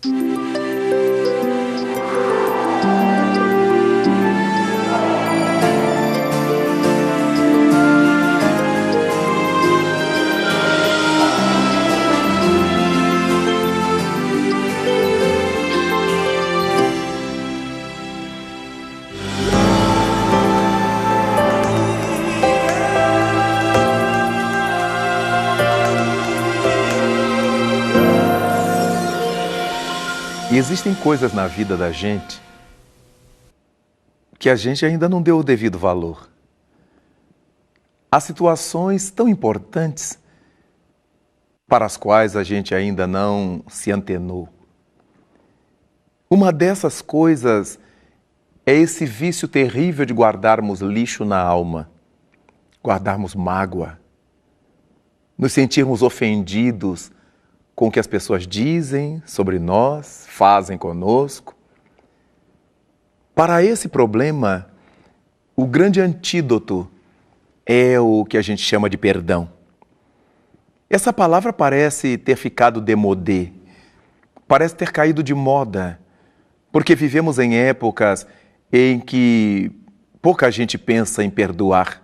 E existem coisas na vida da gente que a gente ainda não deu o devido valor. Há situações tão importantes para as quais a gente ainda não se antenou. Uma dessas coisas é esse vício terrível de guardarmos lixo na alma, guardarmos mágoa, nos sentirmos ofendidos com o que as pessoas dizem sobre nós, fazem conosco. Para esse problema, o grande antídoto é o que a gente chama de perdão. Essa palavra parece ter ficado démodé, parece ter caído de moda, porque vivemos em épocas em que pouca gente pensa em perdoar.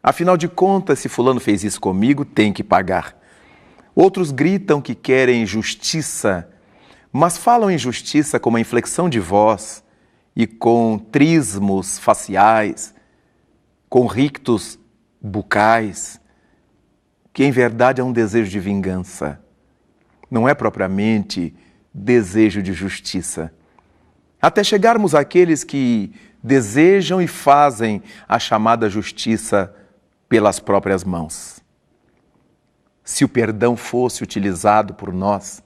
Afinal de contas, se fulano fez isso comigo, tem que pagar. Outros gritam que querem justiça, mas falam em justiça com uma inflexão de voz e com trismos faciais, com rictos bucais, que em verdade é um desejo de vingança. Não é propriamente desejo de justiça. Até chegarmos àqueles que desejam e fazem a chamada justiça pelas próprias mãos. Se o perdão fosse utilizado por nós,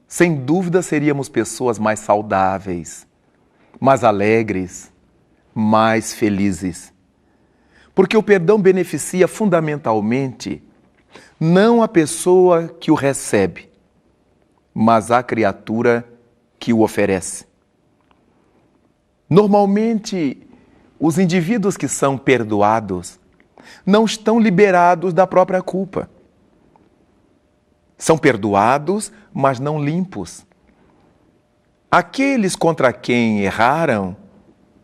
sem dúvida seríamos pessoas mais saudáveis, mais alegres, mais felizes. Porque o perdão beneficia fundamentalmente não a pessoa que o recebe, mas a criatura que o oferece. Normalmente, os indivíduos que são perdoados não estão liberados da própria culpa. São perdoados, mas não limpos. Aqueles contra quem erraram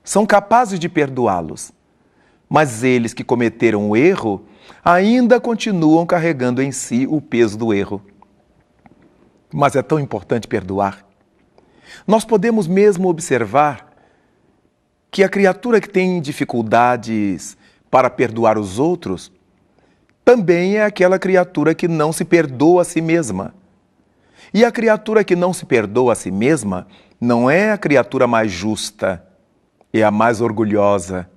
são capazes de perdoá-los, mas eles que cometeram o erro ainda continuam carregando em si o peso do erro. Mas é tão importante perdoar. Nós podemos mesmo observar que a criatura que tem dificuldades para perdoar os outros também é aquela criatura que não se perdoa a si mesma. E a criatura que não se perdoa a si mesma não é a criatura mais justa, é a mais orgulhosa.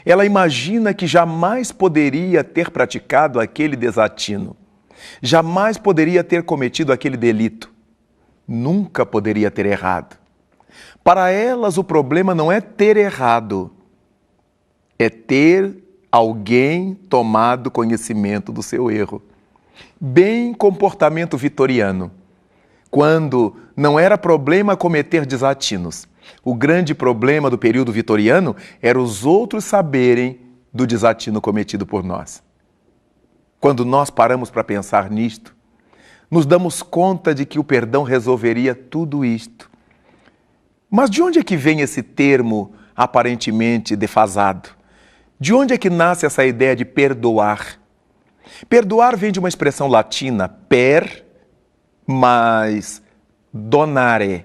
Ela imagina que jamais poderia ter praticado aquele desatino, jamais poderia ter cometido aquele delito, nunca poderia ter errado. Para elas, o problema não é ter errado, é ter alguém tomado conhecimento do seu erro. Bem comportamento vitoriano, quando não era problema cometer desatinos. O grande problema do período vitoriano era os outros saberem do desatino cometido por nós. Quando nós paramos para pensar nisto, nos damos conta de que o perdão resolveria tudo isto. Mas de onde é que vem esse termo aparentemente defasado? De onde é que nasce essa ideia de perdoar? Perdoar vem de uma expressão latina, per mais donare.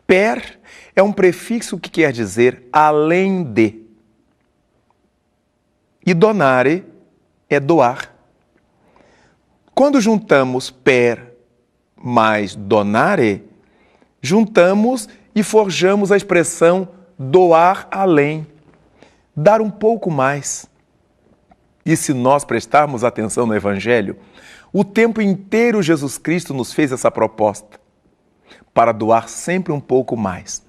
Per é um prefixo que quer dizer além de. E donare é doar. Quando juntamos per mais donare, juntamos e forjamos a expressão doar além, dar um pouco mais. E se nós prestarmos atenção no Evangelho, o tempo inteiro Jesus Cristo nos fez essa proposta, para doar sempre um pouco mais.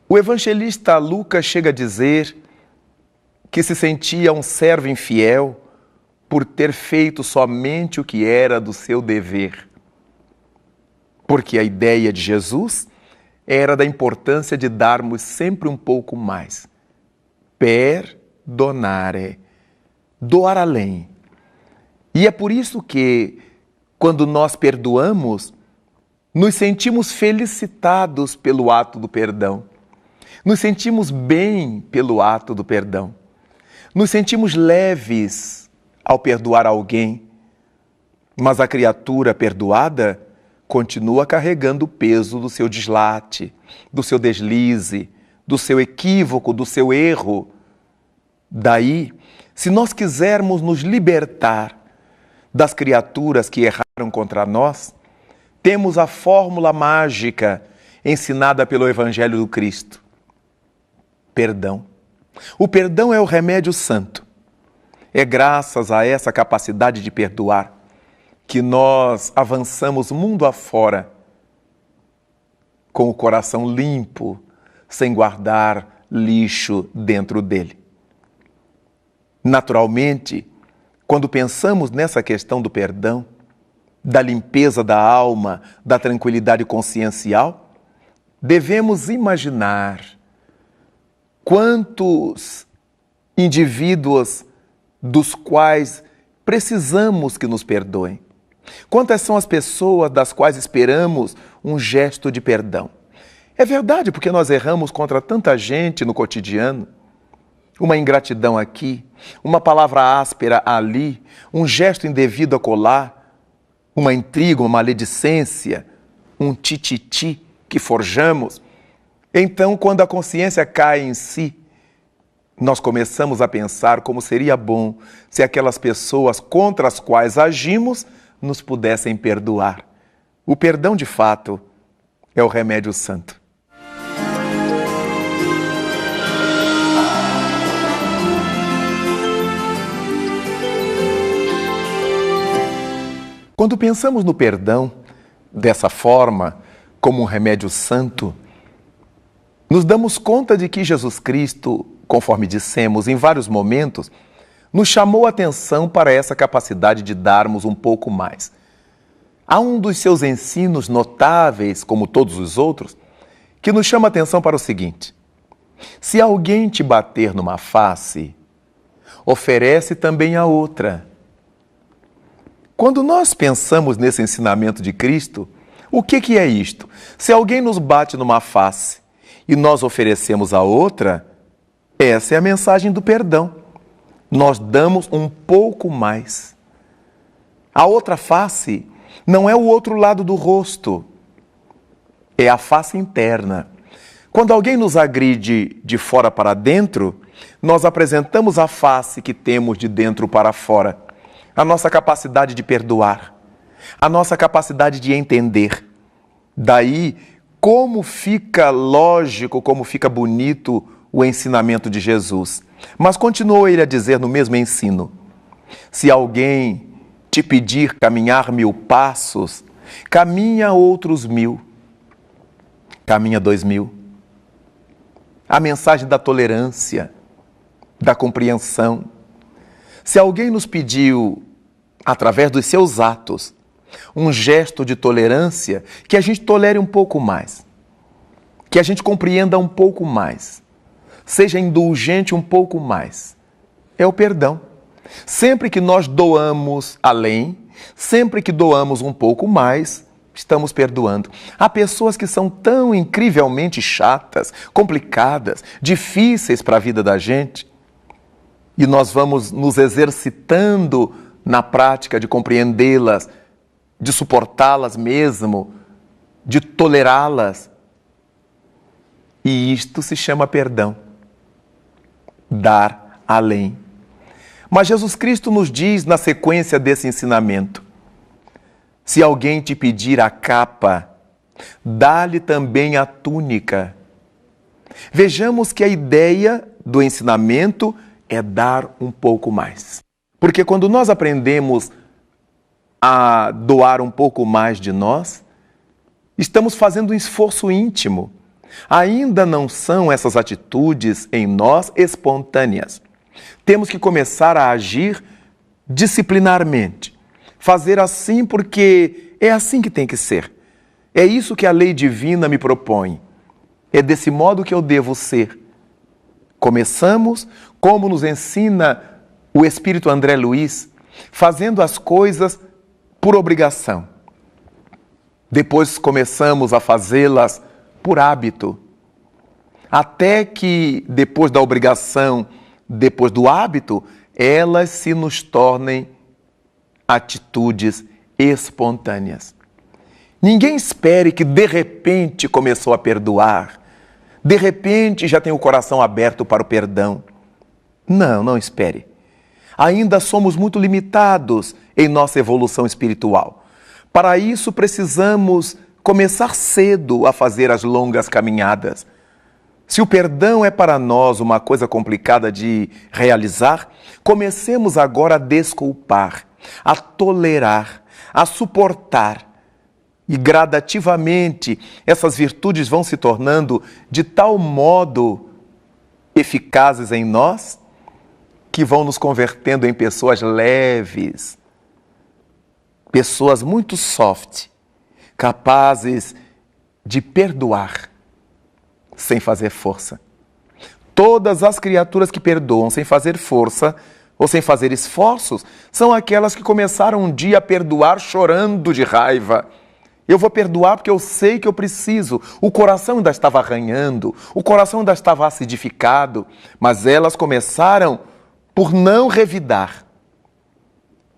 O evangelista Lucas chega a dizer que se sentia um servo infiel por ter feito somente o que era do seu dever. Porque a ideia de Jesus era da importância de darmos sempre um pouco mais. Perdonare, doar além. E é por isso que, quando nós perdoamos, Nos sentimos felicitados pelo ato do perdão. Nos sentimos bem pelo ato do perdão. Nos sentimos leves ao perdoar alguém. Mas a criatura perdoada continua carregando o peso do seu deslate, do seu deslize, do seu equívoco, do seu erro. Daí, se nós quisermos nos libertar das criaturas que erraram contra nós, temos a fórmula mágica ensinada pelo Evangelho do Cristo. Perdão. O perdão é o remédio santo. É graças a essa capacidade de perdoar que nós avançamos mundo afora com o coração limpo, sem guardar lixo dentro dele. Naturalmente, quando pensamos nessa questão do perdão, da limpeza da alma, da tranquilidade consciencial, devemos imaginar quantos indivíduos dos quais precisamos que nos perdoem. Quantas são as pessoas das quais esperamos um gesto de perdão? É verdade, porque nós erramos contra tanta gente no cotidiano. Uma ingratidão aqui, uma palavra áspera ali, um gesto indevido acolá, uma intriga, uma maledicência, um tititi que forjamos. Então, quando a consciência cai em si, nós começamos a pensar como seria bom se aquelas pessoas contra as quais agimos nos pudessem perdoar. O perdão, de fato, é o remédio santo. Quando pensamos no perdão dessa forma, como um remédio santo, nos damos conta de que Jesus Cristo, conforme dissemos em vários momentos, nos chamou a atenção para essa capacidade de darmos um pouco mais. Há um dos seus ensinos notáveis, como todos os outros, que nos chama a atenção para o seguinte: se alguém te bater numa face, oferece também a outra. Quando nós pensamos nesse ensinamento de Cristo, o que é isto? Se alguém nos bate numa face e nós oferecemos a outra, essa é a mensagem do perdão. Nós damos um pouco mais. A outra face não é o outro lado do rosto, é a face interna. Quando alguém nos agride de fora para dentro, nós apresentamos a face que temos de dentro para fora. A nossa capacidade de perdoar, a nossa capacidade de entender. Daí, como fica lógico, como fica bonito o ensinamento de Jesus. Mas continuou ele a dizer no mesmo ensino: se alguém te pedir caminhar 1000 passos, caminha outros 1000, caminha 2000. A mensagem da tolerância, da compreensão. Se alguém nos pediu, através dos seus atos, um gesto de tolerância, que a gente tolere um pouco mais, que a gente compreenda um pouco mais, seja indulgente um pouco mais, é o perdão. Sempre que nós doamos além, sempre que doamos um pouco mais, estamos perdoando. Há pessoas que são tão incrivelmente chatas, complicadas, difíceis para a vida da gente, e nós vamos nos exercitando na prática de compreendê-las, de suportá-las mesmo, de tolerá-las. E isto se chama perdão. Dar além. Mas Jesus Cristo nos diz na sequência desse ensinamento: se alguém te pedir a capa, dá-lhe também a túnica. Vejamos que a ideia do ensinamento é dar um pouco mais. Porque quando nós aprendemos a doar um pouco mais de nós, estamos fazendo um esforço íntimo. Ainda não são essas atitudes em nós espontâneas. Temos que começar a agir disciplinarmente. Fazer assim porque é assim que tem que ser. É isso que a lei divina me propõe. É desse modo que eu devo ser. Começamos, como nos ensina o Espírito André Luiz, fazendo as coisas por obrigação. Depois começamos a fazê-las por hábito. Até que, depois da obrigação, depois do hábito, elas se nos tornem atitudes espontâneas. Ninguém espere que de repente começou a perdoar, de repente já tem o coração aberto para o perdão. Não, não espere. Ainda somos muito limitados em nossa evolução espiritual. Para isso precisamos começar cedo a fazer as longas caminhadas. Se o perdão é para nós uma coisa complicada de realizar, comecemos agora a desculpar, a tolerar, a suportar. E gradativamente essas virtudes vão se tornando de tal modo eficazes em nós que vão nos convertendo em pessoas leves, pessoas muito soft, capazes de perdoar sem fazer força. Todas as criaturas que perdoam sem fazer força ou sem fazer esforços são aquelas que começaram um dia a perdoar chorando de raiva. Eu vou perdoar porque eu sei que eu preciso. O coração ainda estava arranhando, o coração ainda estava acidificado, mas elas começaram por não revidar,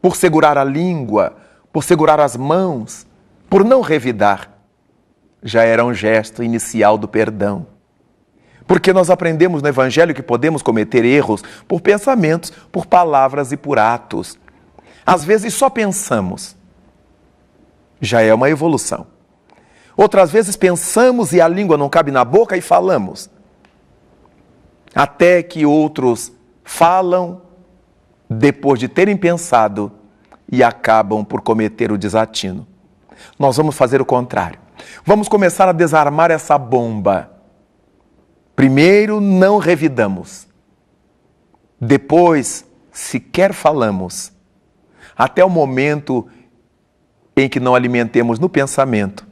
por segurar a língua, por segurar as mãos, por não revidar. Já era um gesto inicial do perdão. Porque nós aprendemos no Evangelho que podemos cometer erros por pensamentos, por palavras e por atos. Às vezes só pensamos. Já é uma evolução. Outras vezes pensamos e a língua não cabe na boca e falamos. Até que outros falam depois de terem pensado e acabam por cometer o desatino. Nós vamos fazer o contrário. Vamos começar a desarmar essa bomba. Primeiro, não revidamos. Depois, sequer falamos. Até o momento em que não alimentemos no pensamento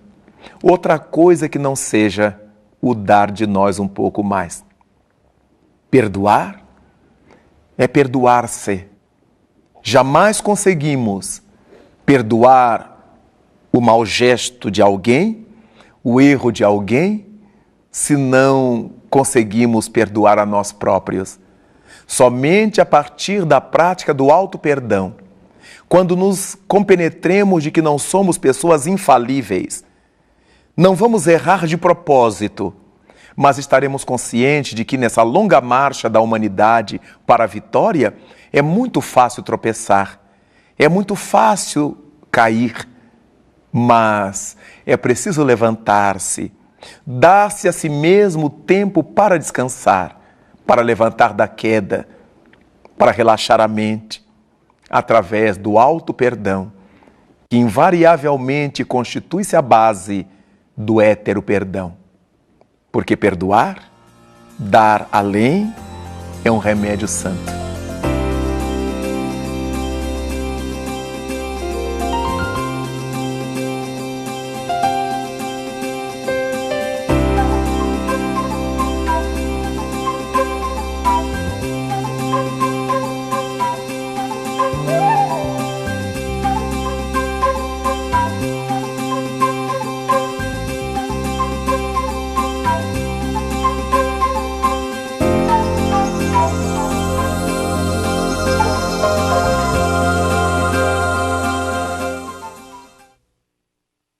outra coisa que não seja o dar de nós um pouco mais. Perdoar é perdoar-se. Jamais conseguimos perdoar o mau gesto de alguém, o erro de alguém, se não conseguimos perdoar a nós próprios. Somente a partir da prática do auto-perdão, quando nos compenetremos de que não somos pessoas infalíveis, não vamos errar de propósito, mas estaremos conscientes de que nessa longa marcha da humanidade para a vitória, é muito fácil tropeçar, é muito fácil cair, mas é preciso levantar-se, dar-se a si mesmo tempo para descansar, para levantar da queda, para relaxar a mente, através do auto-perdão, que invariavelmente constitui-se a base do hétero perdão. Porque perdoar, dar além, é um remédio santo.